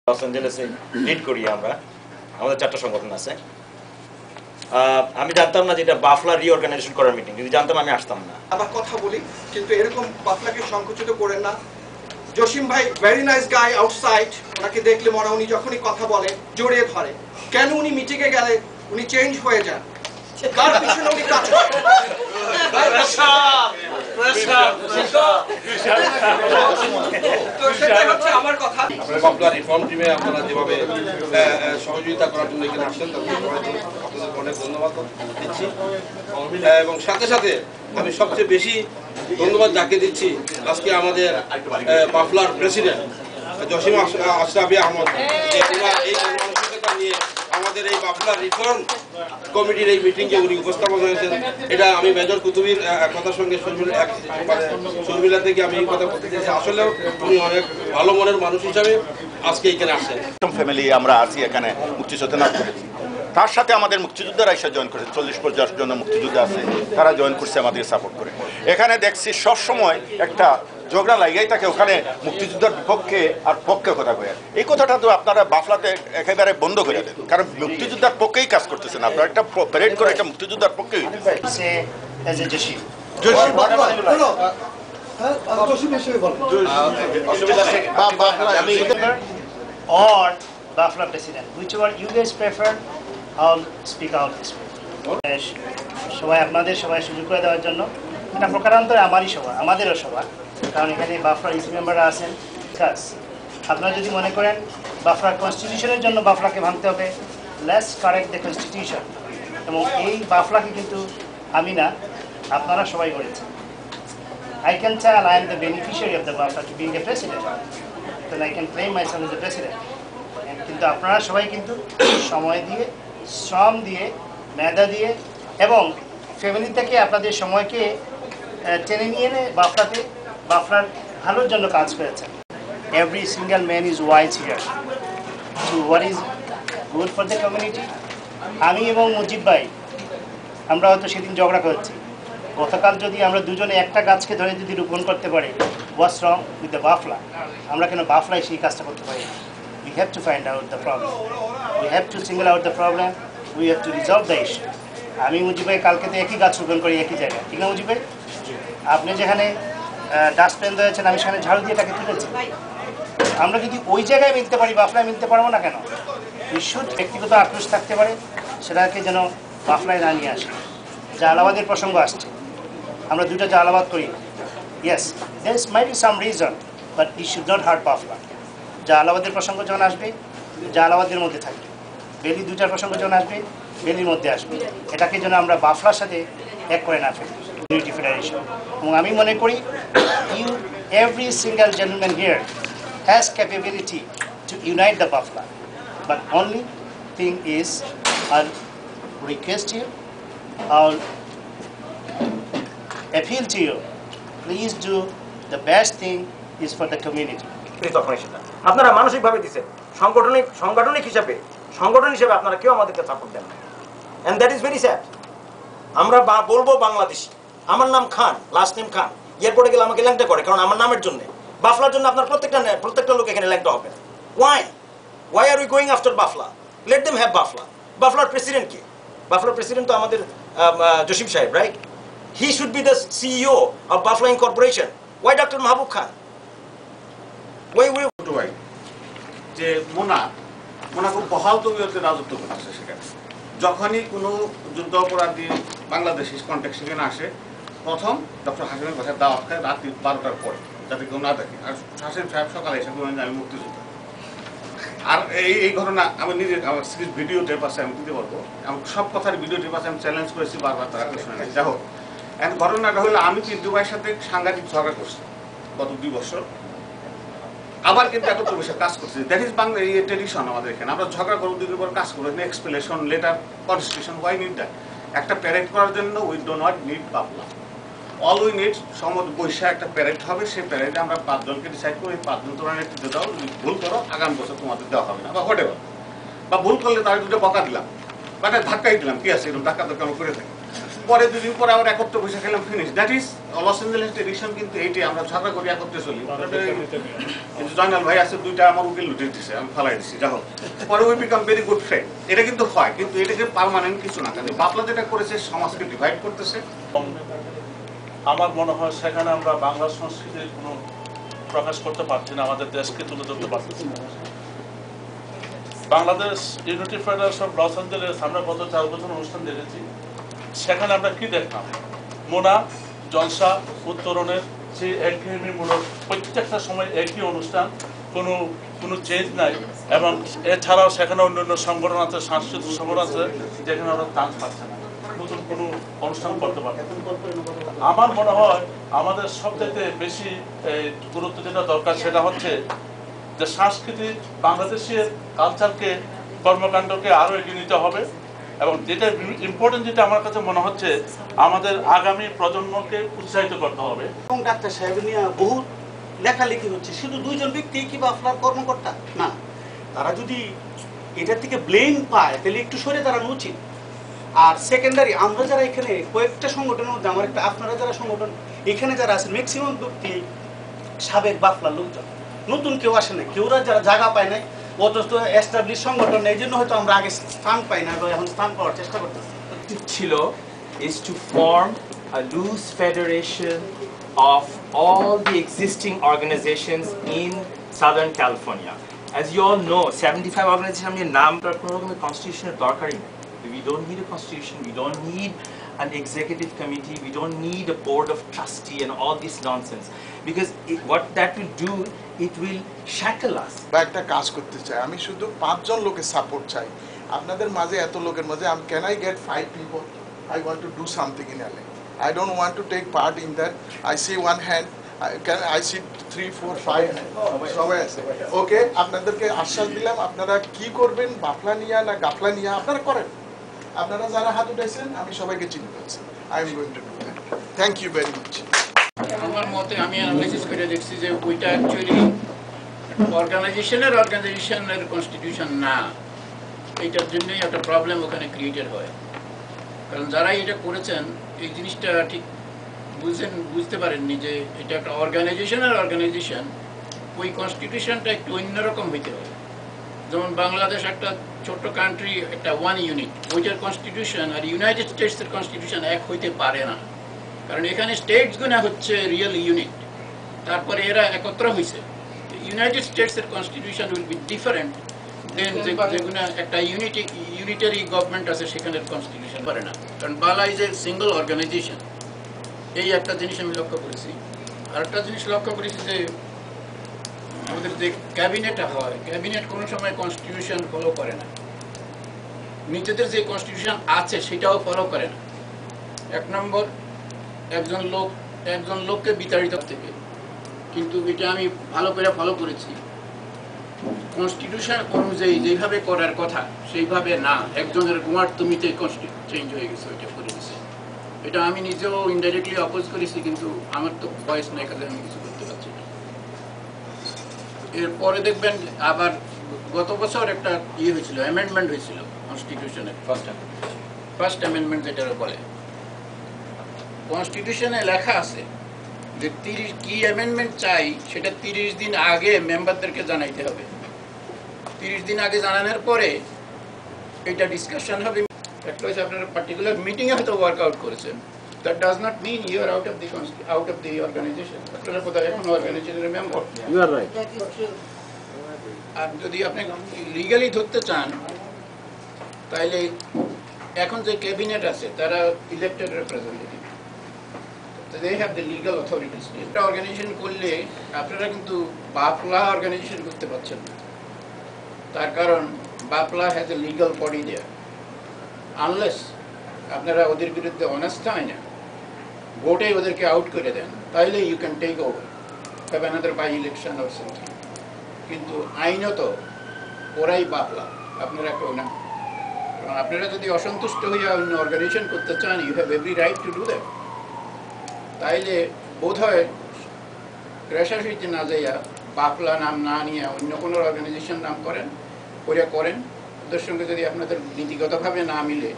Loss অ্যাঞ্জেলেসে lead করি আমরা, আমাদের 4টা সংগঠন আছে। আমি জানতাম না যে এটা বাফলা রিঅর্গানাইজেশন করার মিটিং, যদি জানতাম আমি আসতাম না। আবার কথা বলি, কিন্তু এরকম বাফলাকে সংকুচিত করেন না। জসিম ভাই ভেরি নাইস গাই আউটসাইড, ওনাকে দেখলে মনে উনি যখনই কথা বলে জড়িয়ে ধরে। কেন উনি মিটিংয়ে গেলে উনি চেঞ্জ হয়ে যান? কার পিছনে উনি কাজ করেন? তো সেটাই হচ্ছে আমার কথা। আপনারা বাফলা রিফর্ম টিমে আপনারা যেভাবে সহযোগিতা করার জন্য এখানে আসছেন তাদের আপনাদের অনেক ধন্যবাদ দিচ্ছি। এবং সাথে সাথে আমি সবচেয়ে বেশি ধন্যবাদ যাকে দিচ্ছি আজকে আমাদের বাফলার প্রেসিডেন্ট জসিম আশরাফি আহমদ, এই মানসিকতা নিয়ে আমাদের এই বাফলার রিফর্ম কমিটির এই মিটিংয়ে উনি উপস্থাপন হয়েছেন। এটা আমি মেজর কুতুবির কথার সঙ্গে শর্মিলা থেকে আমি এই কথা বলতে চাইছি, আসলেও উনি অনেক ভালো মনের মানুষ হিসাবে আজকে এখানে আসছেন। ফ্যামিলি আমরা আছি এখানে মুক্তিযোদ্ধা করেছি, তার সাথে আমাদের মুক্তিযোদ্ধারা এসে জয়েন করেছে। 40-50 জন মুক্তিযোদ্ধা আছে, তারা জয়েন করছে আমাদের সাপোর্ট করে। এখানে দেখছি সবসময় একটা ঝগড়া লাগাই থাকে, ওখানে মুক্তিযোদ্ধার বিপক্ষে আর পক্ষে কথা কয়ে। এই কথাটা তো আপনারা বাফলাতে একেবারে বন্ধ করে দেন, কারণ মুক্তিযোদ্ধার পক্ষেই কাজ করতেছেন আপনারা। একটা প্যারেড করে একটা মুক্তিযোদ্ধার পক্ষে or Bafla president, whichever you guys prefer, I'll speak out. সবাই আপনাদের সবাই সুযোগ করে দেওয়ার জন্য এটা প্রকারান্তরে আমারই সভা, আমাদেরও সভা, কারণ এখানে বাফলার ইসি মেম্বাররা আছেন। কাজ আপনারা যদি মনে করেন বাফলার কনস্টিটিউশনের জন্য বাফলাকে ভাঙতে হবে, লেটস কারেক্ট দ্য কনস্টিটিউশন। এবং এই বাফলাকে কিন্তু আমি না, আপনারা সবাই করেছেন। I can tell I am the beneficiary of the Bafla to being a president, then I can claim myself as a president. কিন্তু আপনারা সবাই কিন্তু সময় দিয়ে, শ্রম দিয়ে, মেধা দিয়ে এবং ফ্যামিলি থেকে আপনাদের সময়কে টেনে নিয়ে এনে বাফলাতে বাফলার ভালোর জন্য কাজ করেছেন। Every single man is wise here two what is good for the community. আমি এবং মুজিব ভাই আমরা হয়তো সেদিন ঝগড়া করেছি। গতকাল যদি আমরা দুজনে একটা গাছকে ধরে যদি রোপণ করতে পারি, হোয়াটস রং উইথ দ্য বাফলা? আমরা কেন বাফলায় সেই কাজটা করতে পারি? We have to find out the problem. We have to single out the problem. We have to resolve the issue. আমি মুজিব ভাই কালকে তো একই গাছ রোপণ করি একই জায়গায়, ঠিক না মুজিব ভাই? আপনি যেখানে ডাস্টবিন দিয়েছেন আমি সেখানে ঝাড়ু দিয়ে তাকে তুলেছি। আমরা যদি ওই জায়গায় মিলতে পারি, বাফলায় মিলতে পারবো না কেন? বিশুদ্ধ ব্যক্তিগত আক্রোশ থাকতে পারে, সেটাকে যেন বাফলায় না নিয়ে আসে। জালাবাদের প্রসঙ্গ আসছে, আমরা দুটো জালাবাদ করি। Yes, there might be some reason, but it should not hurt Bafla. জালাবাদের প্রসঙ্গ যখন আসবে, জালাবাদের মধ্যে থাকবে। বেলি দুটার প্রসঙ্গ যখন আসবে, বেলির মধ্যে আসবে। এটাকে যেন আমরা বাফলার সাথে এক করে না ফেলি, ইউনিটি ফেডারেশন। এবং আমি মনে করি every single gentleman here has capability to unite the Bafla. But only thing is, I'll request you, I'll appeal to you, please do the best thing is for the community. আপনারা মানসিকভাবে দিচ্ছেন, সাংগঠনিক সংগঠন হিসেবে আপনারা কেউ আমাদেরকে সাপোর্ট দেন না, and that is very sad. আমরা বলবো বাংলাদেশি, আমার নাম খান, লাস্ট নেম খান, এয়ারপোর্টে গেলে আমাকে ল্যাংটা করে, কারণ আমার নামের জন্য। বাফলার জন্য আপনার প্রত্যেকটা লোক এখানে ল্যাংটা হবে। Why are we going after Bafla? Let them have Bafla. বাফলার প্রেসিডেন্ট কে? বাফলার প্রেসিডেন্ট তো আমাদের জসিম সাহেব, right? He should be the CEO of Bafla incorporation. Why doctor Mahbub Khan? যে মোনা খুব বহাল তবিয়তে রাজত্ব করতেছে সেখানে। যখনই কোনো যুদ্ধ অপরাধী বাংলাদেশি কন্টেক্ট সেখানে আসে, প্রথম ডক্টর হাসিমের বাসায় দাওয়াত খায় রাত্রি 12টার পরে, যাতে কেউ না দেখে। আর হাসিম সাহেব সকালে এসে বলেন যে আমি মুক্তিযোদ্ধা। আর এই ঘটনা আমি নিজে আমার সিরিজ ভিডিও টেপ আছে, আমি দিতে পারবো। আমি সব কথার ভিডিও টেপ আছে, আমি চ্যালেঞ্জ করেছি বারবার, তারা কেউ শুনে নেই। যাই হোক, এখন ঘটনাটা হলো আমি পিন্টু ভাইয়ের সাথে সাংঘাতিক ঝগড়া করছি গত 2 বছর। আবার কিন্তু এত বেশি কাজ করছে, দ্যাট ইজ বাংলা ট্রেডিশন আমাদের এখানে। আমরা ঝগড়া করবো, দুদিন পর কাজ করবো, explanation letter, constitution. Why need that? একটা প্যারেড করার জন্য we do not need Bafla. All we need সমুদ্র বৈশাখ একটা প্যারেড হবে, সেই প্যারেডে আমরা 5 জনকে ডিসাইড করি, 5 জন তোমরা নেতৃত্ব দাও, ভুল করো আগামী বছর তোমাদের দেওয়া হবে না, বা হোয়াট এভার। বা ভুল করলে তার দুটো বকা দিলাম, বা ধাক্কাই দিলাম, কি আছে এরকম ধাক্কা আমরা করে থাকি। পরে 2 দিন পরে আবার একত্রে বসে খেলাম, finish. That is Los Angeles edition. কিন্তু এইটি আমরা সাদা করি একত্রে চলি। কিন্তু জয়নাল ভাই আছে, 2টা আমার উকিল লুটে দিচ্ছে, আমি ফালাই দিচ্ছি, যাই হোক। পরে we become very good friend. এটা কিন্তু হয়, কিন্তু এটাকে পার্মানেন্ট কিছু না। কারণ বাপলা যেটা করেছে সমাজকে ডিভাইড করতেছে। আমার মনে হয় সেখানে আমরা বাংলা সংস্কৃতির কোনো প্রকাশ করতে পারছি না, আমাদের দেশকে তুলে ধরতে পারছি না। Bangladesh unity federation of Los Angeles আমরা গত 4 বছর অনুষ্ঠান দেখেছি। সেখানে আমরা কি দেখলাম? মোনা, জলসা, উত্তরণের যে একঘেয়েমিমূলক প্রত্যেকটা সময় একই অনুষ্ঠান, কোনো চেঞ্জ নাই। এবং এছাড়াও সেখানে অন্যান্য সংগঠন আছে, সাংস্কৃতিক সংগঠন আছে, যেখানে আমরা চান্স পাচ্ছি না, নতুন কোনো অনুষ্ঠান করতে পারবো। আমার মনে হয় আমাদের সবথেকে বেশি গুরুত্ব যেটা দরকার সেটা হচ্ছে যে সাংস্কৃতিক বাংলাদেশের কালচারকে, কর্মকাণ্ডকে আরও এগিয়ে নিতে হবে। এবং যেটা ইম্পর্টেন্ট, যেটা আমার কাছে মনে হচ্ছে, আমাদের আগামী প্রজন্মকে উৎসাহিত করতে হবে। এবং ডাক্তার সাহেব নিয়ে বহু লেখালেখি হচ্ছে, শুধু 2 জন ব্যক্তি কি বাফলার কর্মকর্তা না, তারা যদি এটা থেকে ব্লেম পায় তাহলে একটু সরে দাঁড়ানো উচিত। আর সেকেন্ডারি, আমরা যারা এখানে কয়েকটা সংগঠনের মধ্যে, আমার একটা, আপনারা যারা সংগঠন এখানে যারা আছেন, ম্যাক্সিমাম ব্যক্তি সাবেক বাফলার লোকজন, নতুন কেউ আসে না, কেউরা যারা জায়গা পায় নাই, অথচ এস্টাবলিশ সংগঠন, এই জন্য হয়তো আমরা আগে স্থান পাই না, এখন স্থান পাওয়ার চেষ্টা করতেছি। Chilo is to form a loose federation of all the existing organizations in Southern California. As you all know, 75 organizations are named for constitution darkari. We don't need a constitution, we don't need an executive committee, we don't need a board of trustee and all this nonsense. Because what that will do, it will shackle us. বা একটা কাজ করতে চাই, আমি শুধু 5 জন লোকের support চাই আপনাদের মাঝে, এত লোকের মাঝে। Can I get 5 people? I want to do something in LA. I don't want to take part in that. I see one hand, I see 3, 4, 5 সবাই আছে। ওকে, আপনাদেরকে আশ্বাস দিলাম, আপনারা কি করবেন, বাফলা নিয়া না গাফলা নিয়া আপনারা করেন। আপনারা যারা হাত উঠাইছেন আমি সবাইকে চিনি পাচ্ছি। I am going to do that. Thank you very much. আমার মতে আমি অ্যানালাইসিস করে দেখছি যে ওইটা অ্যাকচুয়ালি অর্গানাইজেশনের কনস্টিটিউশন না, এইটার জন্যই একটা প্রবলেম ওখানে ক্রিয়েটেড হয়। কারণ যারা এটা করেছেন এই জিনিসটা ঠিক বুঝতে পারেননি যে এটা একটা অর্গানাইজেশন, ওই কনস্টিটিউশনটা একটু অন্যরকম হইতে হয়। যেমন বাংলাদেশ একটা ছোট্ট কান্ট্রি, একটা 1 ইউনিট, ওইটার কনস্টিটিউশন আর ইউনাইটেড স্টেটসের কনস্টিটিউশন এক হইতে পারে না। কারণ এখানে স্টেটসগুলো হচ্ছে রিয়েল ইউনিট, তারপরে এরা একত্র হয়েছে। ইউনাইটেড স্টেটসের constitution will be different than যেগুলো একটা ইউনিটারি গভর্নমেন্ট আছে সেখানের কনস্টিটিউশন পারে না। কারণ বালা ইজ এ সিঙ্গল অর্গানাইজেশন, এই একটা জিনিস আমি লক্ষ্য করেছি। আর একটা জিনিস লক্ষ্য করেছি যে আমাদের যে ক্যাবিনেট হয়, ক্যাবিনেট কোনো সময় কনস্টিটিউশন ফলো করে না, নিজেদের যে কনস্টিটিউশন আছে সেটাও ফলো করে না। 1 নম্বর, একজন লোককে বিতাড়িত থেকে, কিন্তু এটা আমি ভালো করে ফলো করেছি, কনস্টিটিউশন অনুযায়ী যেভাবে করার কথা সেইভাবে না, একজনের গুমার তুমিতে চেঞ্জ হয়ে গেছে, ওইটা করে দিচ্ছে। এটা আমি নিজেও ইনডাইরেক্টলি অপোজ করেছি, কিন্তু আমার তো ভয়েস নাই, কাজে আমি কিছু করতে পারছি না। এরপরে দেখবেন আবার গত বছর একটা হয়েছিল, অ্যামেন্ডমেন্ট হয়েছিল কনস্টিটিউশনের, ফার্স্ট অ্যামেন্ডমেন্ট যেটা বলে। কনস্টিটিউশনে লেখা আছে যে 30 কি অ্যামেন্ডমেন্ট চাই সেটা 30 দিন আগে মেম্বারদেরকে জানাইতে হবে। 30 দিন আগে জানানোর পরে এটা ডিসকাশন হবে। একটা হচ্ছে আপনারা পার্টিকুলার মিটিংয়ে হয়তো ওয়ার্কআউট করেছেন, that does not mean you are out of the organization. আপনারা কোথায় এখন অর্গানাইজেশনের মেম্বার, ইউ আর রাইট। আর যদি আপনি লিগালি ধরতে চান তাইলে এখন যে ক্যাবিনেট আছে তারা elected representative, they have the legal authorities. একটা অর্গানাইজেশন করলে আপনারা কিন্তু বাফলা অর্গানাইজেশন করতে পারছেন না, তার কারণ Bafla has a legal body there. Unless আপনারা ওদের বিরুদ্ধে অনাস্থা হয় না, ভোটে ওদেরকে আউট করে দেন, তাইলে you can take over, have another by election or something. কিন্তু আইনত ওরাই বাফলা, আপনারা কেউ না। কারণ আপনারা যদি অসন্তুষ্ট হইয়া অন্য অর্গানাইজেশন করতে চান, you have every right to do that. তাইলে বোধ হয় রেশাশিতে না যাইয়া বাফলা নাম না নিয়ে অন্য কোনো অর্গানাইজেশন নাম করেন, ওরা করেন, ওদের সঙ্গে যদি আপনাদের নীতিগতভাবে না মিলে